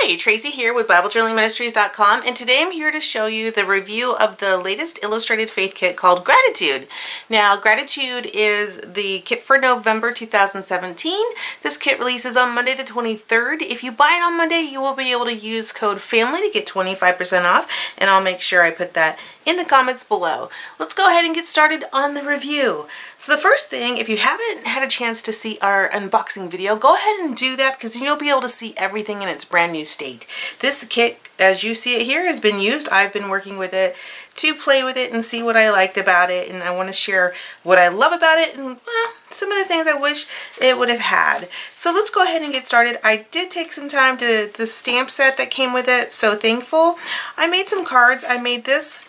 Hi, Tracy here with BibleJournalingMinistries.com, and today I'm here to show you the review of the latest illustrated faith kit called Gratitude. Now, Gratitude is the kit for November 2017. This kit releases on Monday the 23rd. If you buy it on Monday, you will be able to use code FAMILY to get 25% off, and I'll make sure I put that in the comments below. Let's go ahead and get started on the review. So the first thing, if you haven't had a chance to see our unboxing video, go ahead and do that because then you'll be able to see everything in its brand new state. This kit, as you see it here, has been used. I've been working with it to play with it and see what I liked about it, and I want to share what I love about it and some of the things I wish it would have had. So let's go ahead and get started. I did take some time to the stamp set that came with it, So Thankful. I made some cards. I made this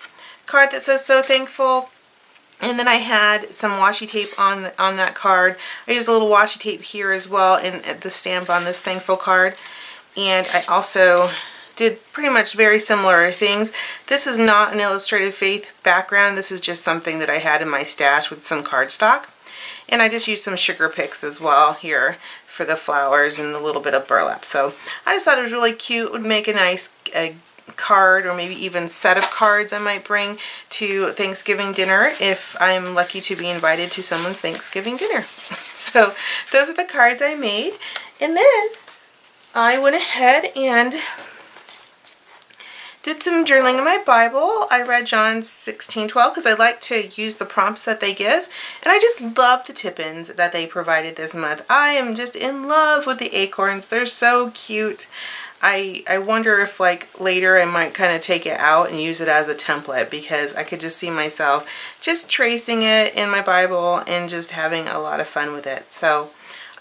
card that says So Thankful. And then I had some washi tape on that card. I used a little washi tape here as well and the stamp on this Thankful card. And I also did pretty much very similar things. This is not an illustrated faith background. This is just something that I had in my stash with some cardstock. And I just used some sugar picks as well here for the flowers and a little bit of burlap. So I just thought it was really cute. It would make a nice card, or maybe even set of cards I might bring to Thanksgiving dinner if I'm lucky to be invited to someone's Thanksgiving dinner. So those are the cards I made, and then I went ahead and did some journaling in my Bible. I read John 16:12 because I like to use the prompts that they give, and I just love the tip-ins that they provided this month. I am just in love with the acorns. They're so cute. I wonder if like later I might kind of take it out and use it as a template, because I could just see myself just tracing it in my Bible and just having a lot of fun with it. So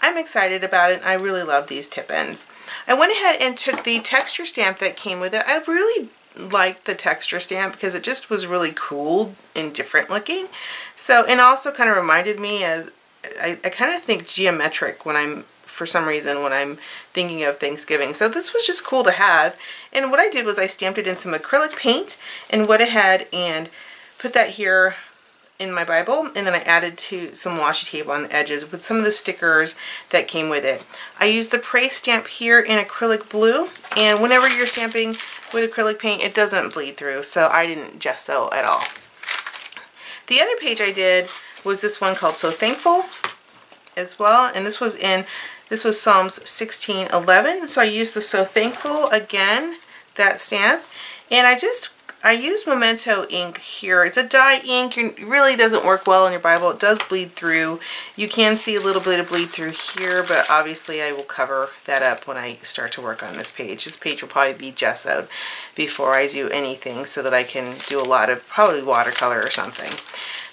I'm excited about it. I really love these tip-ins. I went ahead and took the texture stamp that came with it. I really liked the texture stamp because it just was really cool and different looking. So, and also kind of reminded me, as I kind of think geometric for some reason when I'm thinking of Thanksgiving. So this was just cool to have. And what I did was I stamped it in some acrylic paint and went ahead and put that here in my Bible, and then I added some washi tape on the edges with some of the stickers that came with it. I used the Praise stamp here in acrylic blue, and whenever you're stamping with acrylic paint, it doesn't bleed through, so I didn't gesso at all. The other page I did was this one called So Thankful as well, and this was Psalms 16:11. So I used the So Thankful again, that stamp, and I used Memento ink here. It's a dye ink. It really doesn't work well in your Bible. It does bleed through. You can see a little bit of bleed through here, but obviously I will cover that up when I start to work on this page. This page will probably be gessoed before I do anything so that I can do a lot of probably watercolor or something.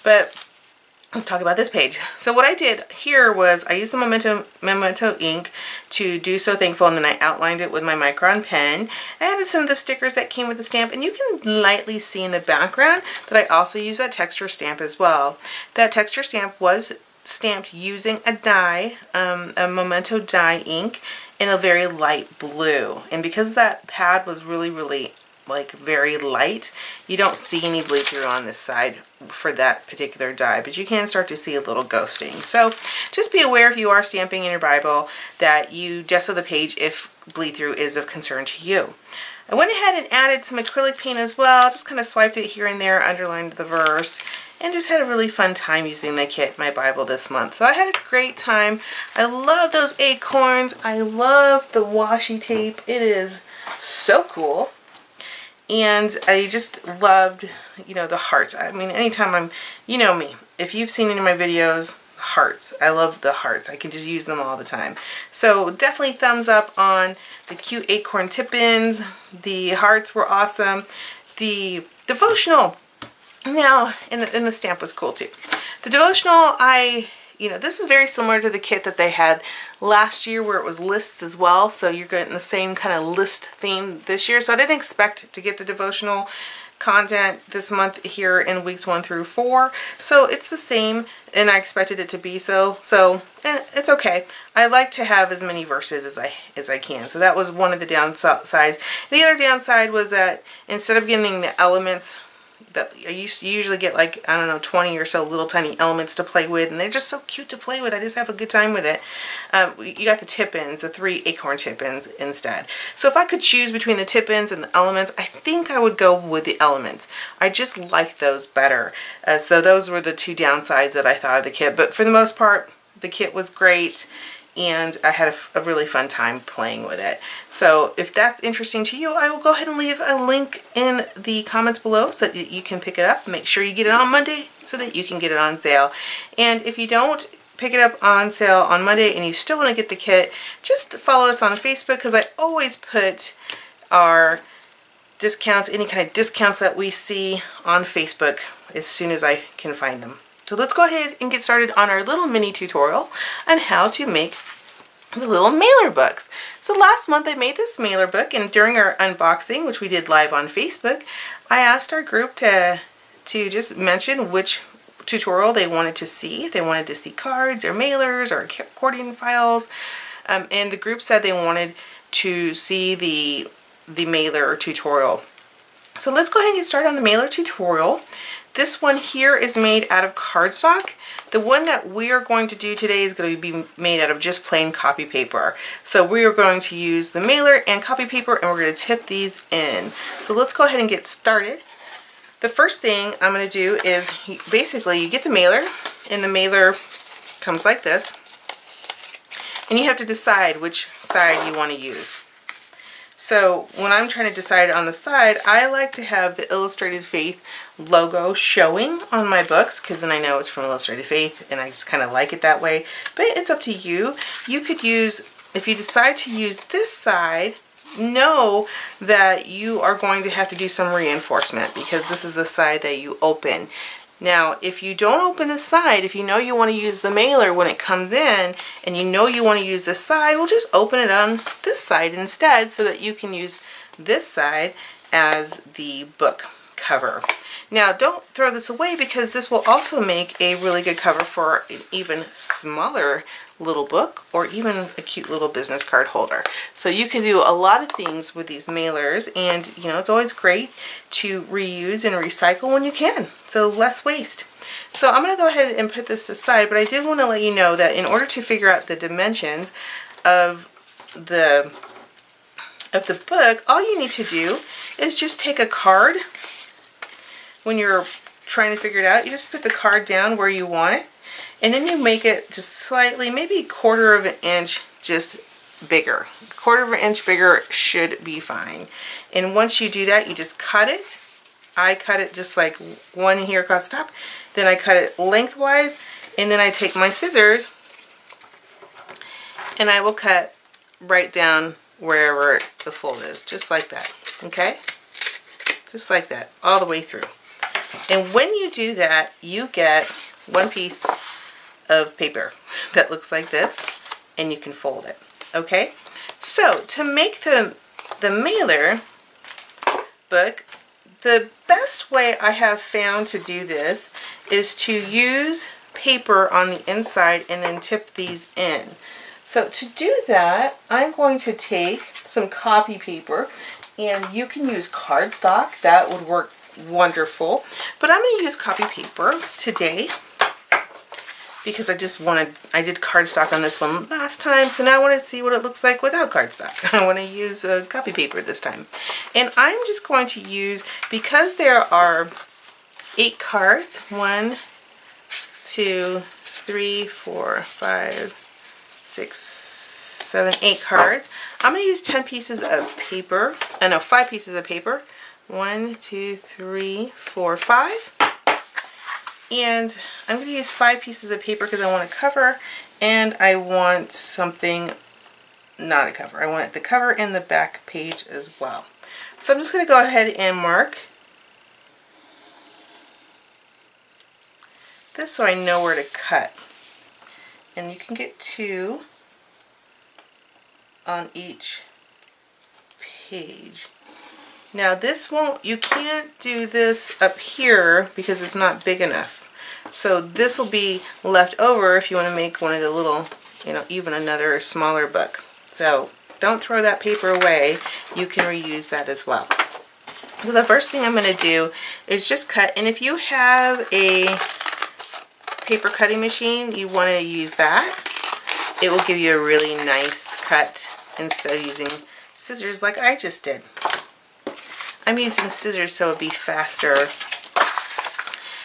But let's talk about this page. So what I did here was I used the Memento ink to do So Thankful, and then I outlined it with my Micron pen. I added some of the stickers that came with the stamp, and you can lightly see in the background that I also used that texture stamp as well. That texture stamp was stamped using a dye, a Memento dye ink in a very light blue. And because that pad was really like very light, you don't see any bleed through on this side for that particular die, but you can start to see a little ghosting. So just be aware if you are stamping in your Bible that you gesso the page if bleed through is of concern to you. I went ahead and added some acrylic paint as well, just kind of swiped it here and there, underlined the verse, and just had a really fun time using the kit in my Bible this month. So I had a great time. I love those acorns. I love the washi tape. It is so cool. And I just loved, the hearts. I mean, anytime you know me, if you've seen any of my videos, hearts. I love the hearts. I can just use them all the time. So definitely thumbs up on the cute acorn tip-ins. The hearts were awesome. The devotional, now, and the stamp was cool too. The devotional, this is very similar to the kit that they had last year where it was lists as well. So you're getting the same kind of list theme this year. So I didn't expect to get the devotional content this month here in weeks 1 through 4. So it's the same, and I expected it to be so. So it's okay. I like to have as many verses as I can. So that was one of the downsides. The other downside was that instead of getting the elements that you usually get like, I don't know, 20 or so little tiny elements to play with, and they're just so cute to play with. I just have a good time with it. You got the tip-ins, the 3 acorn tip-ins instead. So if I could choose between the tip-ins and the elements, I think I would go with the elements. I just like those better. So those were the 2 downsides that I thought of the kit, but for the most part, the kit was great. And I had a really fun time playing with it. So if that's interesting to you, I will go ahead and leave a link in the comments below so that you can pick it up. Make sure you get it on Monday so that you can get it on sale. And if you don't pick it up on sale on Monday and you still want to get the kit, just follow us on Facebook, because I always put our discounts, any kind of discounts that we see on Facebook as soon as I can find them. So let's go ahead and get started on our little mini tutorial on how to make the little mailer books. So last month I made this mailer book, and during our unboxing, which we did live on Facebook, I asked our group to just mention which tutorial they wanted to see. They wanted to see cards or mailers or accordion files, and the group said they wanted to see the mailer tutorial. So let's go ahead and get started on the mailer tutorial. This one here is made out of cardstock. The one that we are going to do today is going to be made out of just plain copy paper. So we are going to use the mailer and copy paper, and we're going to tip these in. So let's go ahead and get started. The first thing I'm going to do is, basically you get the mailer, and the mailer comes like this. And you have to decide which side you want to use. So when I'm trying to decide on the side, I like to have the Illustrated Faith logo showing on my books, because then I know it's from Illustrated Faith, and I just kind of like it that way. But it's up to you. You could use, if you decide to use this side, know that you are going to have to do some reinforcement, because this is the side that you open. Now, if you don't open the side, if you know you want to use the mailer when it comes in, and you know you want to use this side, we'll just open it on this side instead, so that you can use this side as the book cover. Now, don't throw this away, because this will also make a really good cover for an even smaller little book, or even a cute little business card holder. So you can do a lot of things with these mailers, and you know, it's always great to reuse and recycle when you can, so less waste. So I'm going to go ahead and put this aside, but I did want to let you know that in order to figure out the dimensions of the book, all you need to do is just take a card. When you're trying to figure it out, you just put the card down where you want it, and then you make it just slightly, maybe a 1/4 of an inch just bigger. 1/4 of an inch bigger should be fine. And once you do that, you just cut it. I cut it just like one here across the top. Then I cut it lengthwise, and then I take my scissors and I will cut right down wherever the fold is, just like that. Okay? Just like that, all the way through. And when you do that, you get one piece of paper that looks like this, and you can fold it. Okay? So to make the mailer book, the best way I have found to do this is to use paper on the inside and then tip these in. So to do that, I'm going to take some copy paper, and you can use cardstock. That would work wonderful. But I'm going to use copy paper today, because I did cardstock on this one last time, so now I want to see what it looks like without cardstock. I want to use copy paper this time. And I'm just going to use, because there are 8 cards, 1, 2, 3, 4, 5, 6, 7, 8 cards. I'm going to use 10 pieces of paper, 5 pieces of paper. 1, 2, 3, 4, 5. And I'm going to use 5 pieces of paper because I want a cover, and I want something, not a cover. I want the cover and the back page as well. So I'm just going to go ahead and mark this so I know where to cut. And you can get 2 on each page. Now this won't, you can't do this up here because it's not big enough. So this will be left over if you want to make one of the little, even another smaller book. So don't throw that paper away. You can reuse that as well. So the first thing I'm going to do is just cut, and if you have a paper cutting machine, you want to use that. It will give you a really nice cut instead of using scissors like I just did. I'm using scissors so it'll be faster.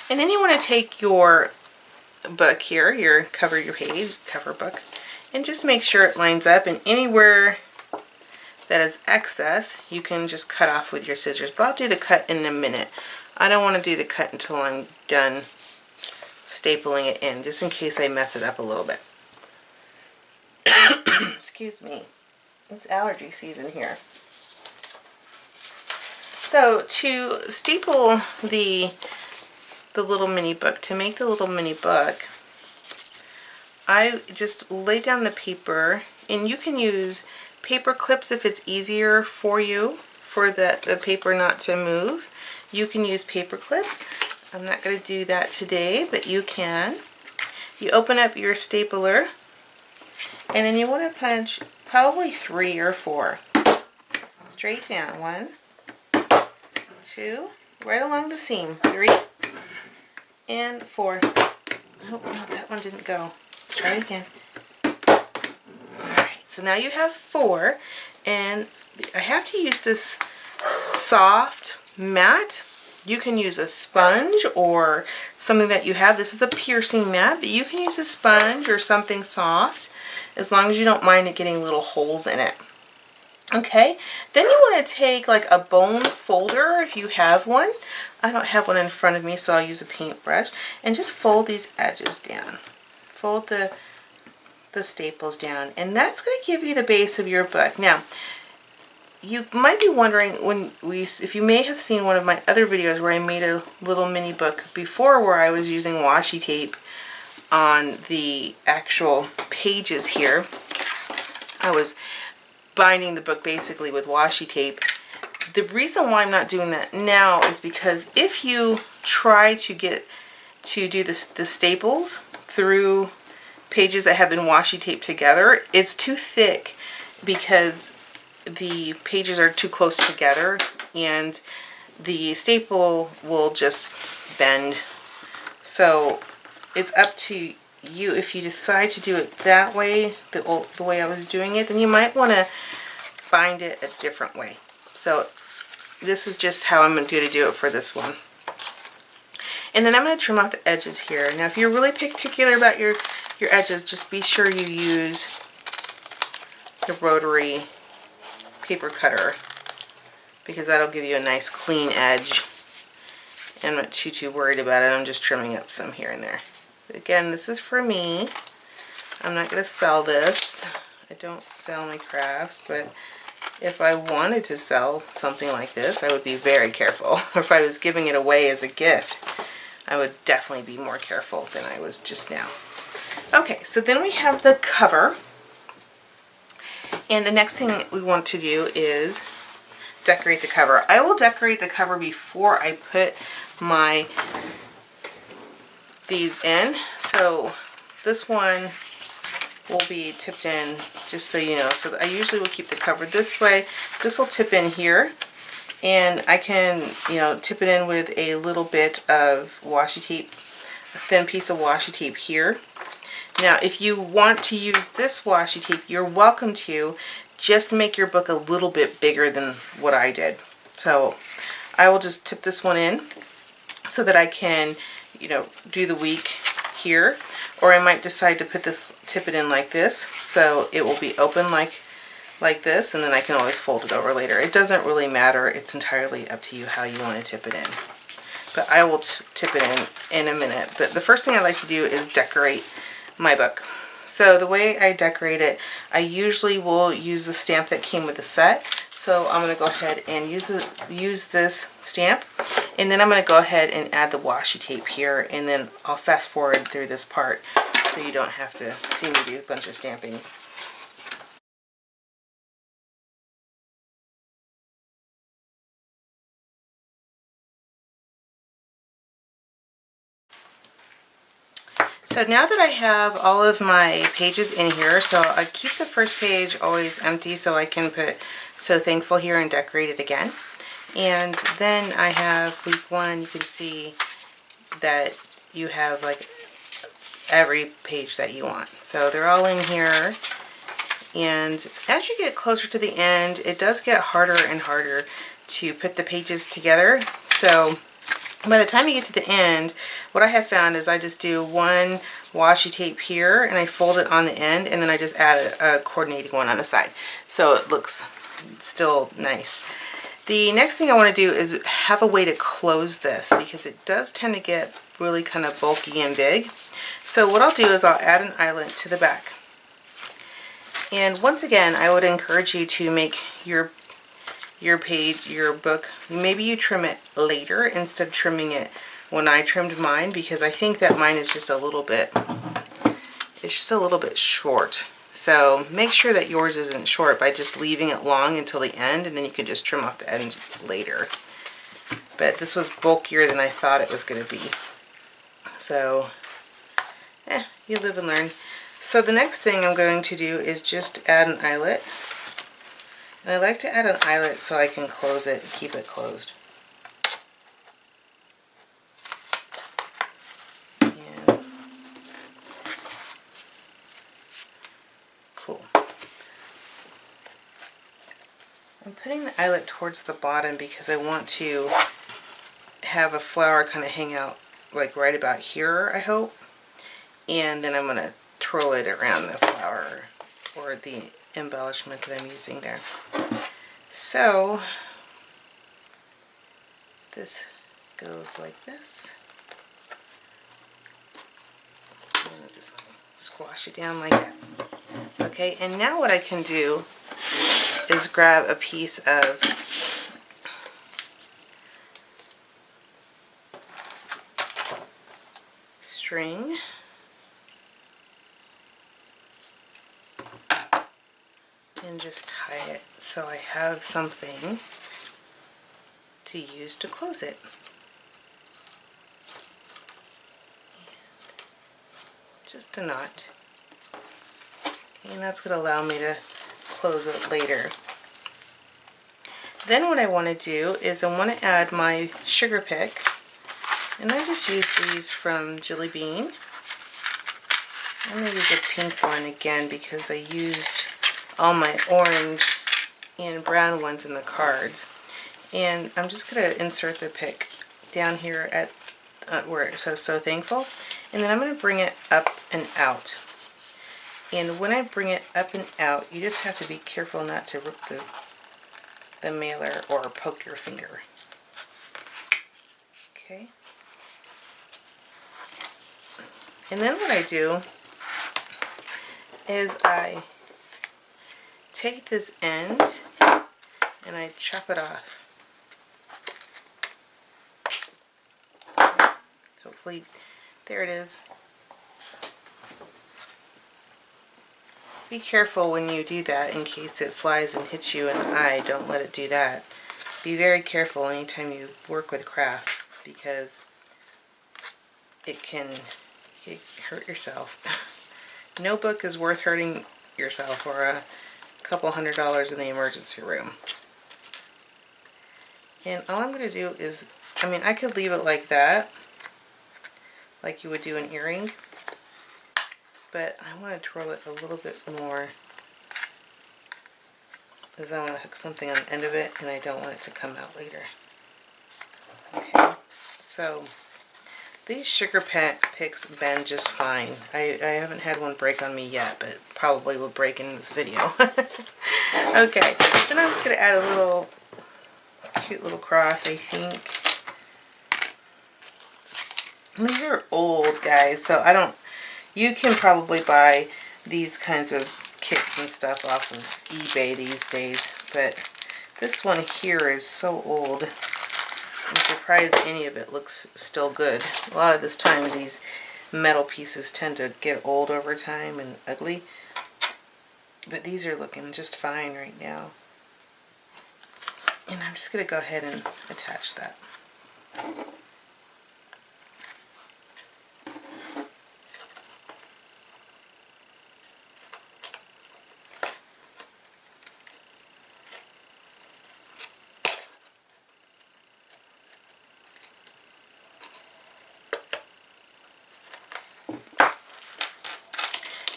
And then you want to take your book here, your cover book, and just make sure it lines up, and anywhere that is excess you can just cut off with your scissors. But I'll do the cut in a minute. I don't want to do the cut until I'm done stapling it in, just in case I mess it up a little bit. Excuse me. It's allergy season here. So to staple the little mini book, to make the little mini book, I just lay down the paper, and you can use paper clips if it's easier for you, for the paper not to move. You can use paper clips. I'm not going to do that today, but you can. You open up your stapler, and then you want to punch probably 3 or 4 straight down. 1, 2, right along the seam. 3 and 4. Oh no, that one didn't go. Let's try it again. Alright, so now you have 4, and I have to use this soft mat. You can use a sponge or something that you have. This is a piercing mat, but you can use a sponge or something soft, as long as you don't mind it getting little holes in it. Okay, then you want to take like a bone folder if you have one. I don't have one in front of me, so I'll use a paintbrush, and just fold these edges down. Fold the staples down, and that's going to give you the base of your book. Now, you might be wondering, if you may have seen one of my other videos where I made a little mini book before, where I was using washi tape on the actual pages here. I was binding the book basically with washi tape. The reason why I'm not doing that now is because if you try to do the staples through pages that have been washi taped together, it's too thick because the pages are too close together, and the staple will just bend. So it's up to you. If you decide to do it that way, the way I was doing it, then you might want to bind it a different way. So this is just how I'm going to do it for this one. And then I'm going to trim off the edges here. Now if you're really particular about your edges, just be sure you use the rotary paper cutter, because that'll give you a nice clean edge. I'm not too worried about it. I'm just trimming up some here and there. Again, this is for me. I'm not going to sell this. I don't sell my crafts, but if I wanted to sell something like this, I would be very careful. Or if I was giving it away as a gift, I would definitely be more careful than I was just now. Okay, so then we have the cover. And the next thing we want to do is decorate the cover. I will decorate the cover before I put these in. So this one will be tipped in, just so you know. So I usually will keep the cover this way. This will tip in here, and I can, tip it in with a little bit of washi tape, a thin piece of washi tape here. Now, if you want to use this washi tape, you're welcome to. Just make your book a little bit bigger than what I did. So I will just tip this one in so that I can, do the week here. Or I might decide to tip it in like this, so it will be open like this, and then I can always fold it over later. It doesn't really matter. It's entirely up to you how you want to tip it in. But I will tip it in a minute. But the first thing I like to do is decorate my book. So the way I decorate it, I usually will use the stamp that came with the set. So I'm going to go ahead and use this stamp, and then I'm going to go ahead and add the washi tape here, and then I'll fast forward through this part so you don't have to see me do a bunch of stamping. So now that I have all of my pages in here, so I keep the first page always empty so I can put So Thankful here and decorate it again. And then I have week 1, you can see that you have like every page that you want. So they're all in here. And as you get closer to the end, it does get harder and harder to put the pages together. So by the time you get to the end, what I have found is I just do one washi tape here and I fold it on the end, and then I just add a coordinating one on the side. So it looks still nice. The next thing I want to do is have a way to close this, because it does tend to get really kind of bulky and big. So what I'll do is I'll add an eyelet to the back. And once again, I would encourage you to make your page, your book, maybe you trim it later instead of trimming it when I trimmed mine, because I think that mine is just a little bit, it's just a little bit short. So make sure that yours isn't short by just leaving it long until the end, and then you can just trim off the ends later. But this was bulkier than I thought it was going to be. So, you live and learn. So the next thing I'm going to do is just add an eyelet. And I like to add an eyelet so I can close it and keep it closed. And cool. I'm putting the eyelet towards the bottom because I want to have a flower kind of hang out like right about here, I hope. And then I'm going to twirl it around the flower or the embellishment that I'm using there. So this goes like this. And I'll just squash it down like that. Okay, and now what I can do is grab a piece of string and just tie it so I have something to use to close it. Just a knot. And that's going to allow me to close it later. Then what I want to do is I want to add my sugar pick, and I just use these from Jelly Bean. I'm going to use a pink one again because I used all my orange and brown ones in the cards. And I'm just going to insert the pick down here at where it says So Thankful, and then I'm going to bring it up and out. And when I bring it up and out, you just have to be careful not to rip the mailer or poke your finger. Okay. And then what I do is I take this end and I chop it off. Okay. Hopefully, there it is. Be careful when you do that in case it flies and hits you in the eye. Don't let it do that. Be very careful anytime you work with crafts, because it can hurt yourself. No book is worth hurting yourself or a couple $100 in the emergency room. And all I'm going to do is, I mean, I could leave it like that, like you would do an earring, but I want to twirl it a little bit more because I want to hook something on the end of it and I don't want it to come out later. Okay, so these sugar picks bend just fine. I haven't had one break on me yet, but probably will break in this video. Okay, then I'm just going to add a little cute little cross, I think. And these are old, guys, so I don't, you can probably buy these kinds of kits and stuff off of eBay these days, but this one here is so old. I'm surprised any of it looks still good. A lot of this time these metal pieces tend to get old over time and ugly, but these are looking just fine right now. And I'm just going to go ahead and attach that.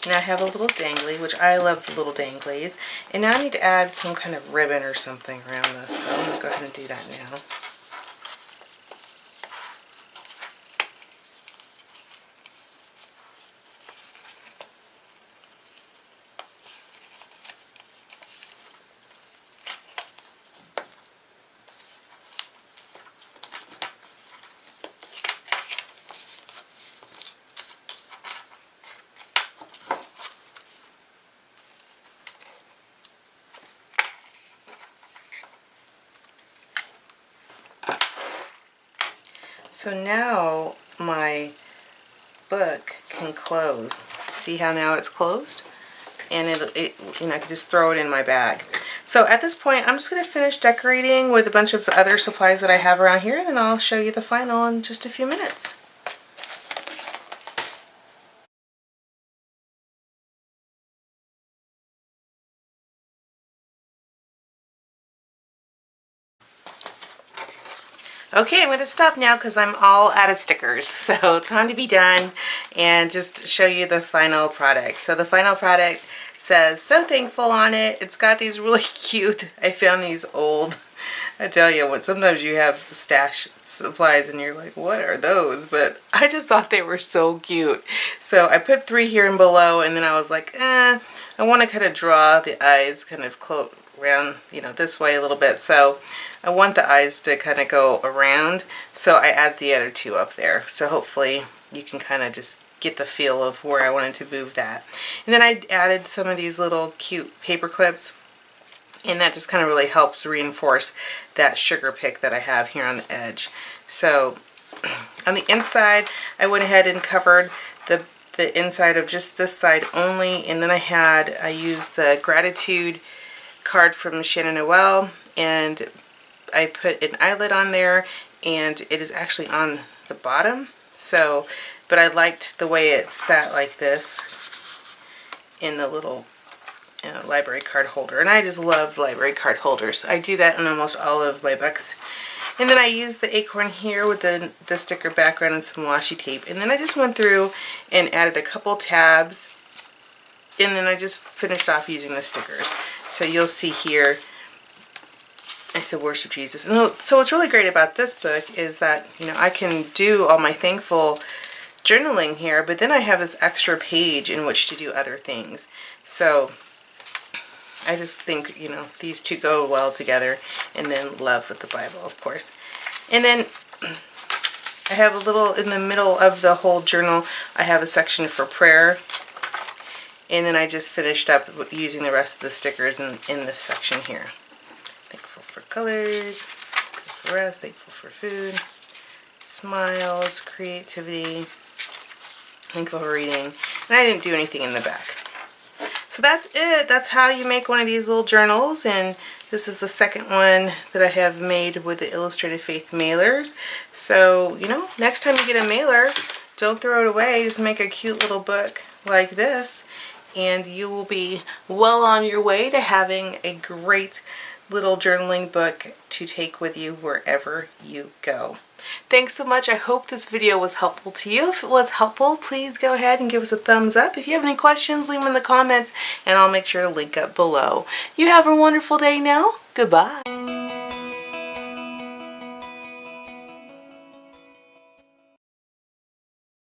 Now I have a little dangly, which I love the little danglies. And now I need to add some kind of ribbon or something around this. So I'm going to go ahead and do that now. So now my book can close. See how now it's closed? And I can just throw it in my bag. So at this point, I'm just going to finish decorating with a bunch of other supplies that I have around here, and then I'll show you the final in just a few minutes. Okay, I'm going to stop now because I'm all out of stickers. So time to be done and just show you the final product. So the final product says "So Thankful" on it. It's got these really cute, I found these old, I tell you what, sometimes you have stash supplies and you're like, what are those? But I just thought they were so cute. So I put 3 here and below, and then I was like, I want to kind of draw the eyes kind of close around, this way a little bit. So I want the eyes to kind of go around, so I add the other 2 up there. So hopefully you can kind of just get the feel of where I wanted to move that. And then I added some of these little cute paper clips, and that just kind of really helps reinforce that sugar pick that I have here on the edge. So on the inside, I went ahead and covered the inside of just this side only, and then I used the gratitude card from Shannon Noel, and I put an eyelet on there, and it is actually on the bottom. So, but I liked the way it sat like this in the little library card holder, and I just love library card holders. I do that in almost all of my books. And then I used the acorn here with the sticker background and some washi tape, and then I just went through and added a couple tabs, and then I just finished off using the stickers. So you'll see here, I said "Worship Jesus." And so what's really great about this book is that, I can do all my thankful journaling here, but then I have this extra page in which to do other things. So I just think, these two go well together, and then love with the Bible, of course. And then I have a little, in the middle of the whole journal, I have a section for prayer. And then I just finished up using the rest of the stickers in this section here. Thankful for colors, thankful for rest, thankful for food, smiles, creativity, thankful for reading. And I didn't do anything in the back. So that's it. That's how you make one of these little journals. And this is the second one that I have made with the Illustrated Faith mailers. So, next time you get a mailer, don't throw it away. Just make a cute little book like this, and you will be well on your way to having a great little journaling book to take with you wherever you go. Thanks so much. I hope this video was helpful to you. If it was helpful, please go ahead and give us a thumbs up. If you have any questions, leave them in the comments, and I'll make sure to link up below. You have a wonderful day now. Goodbye.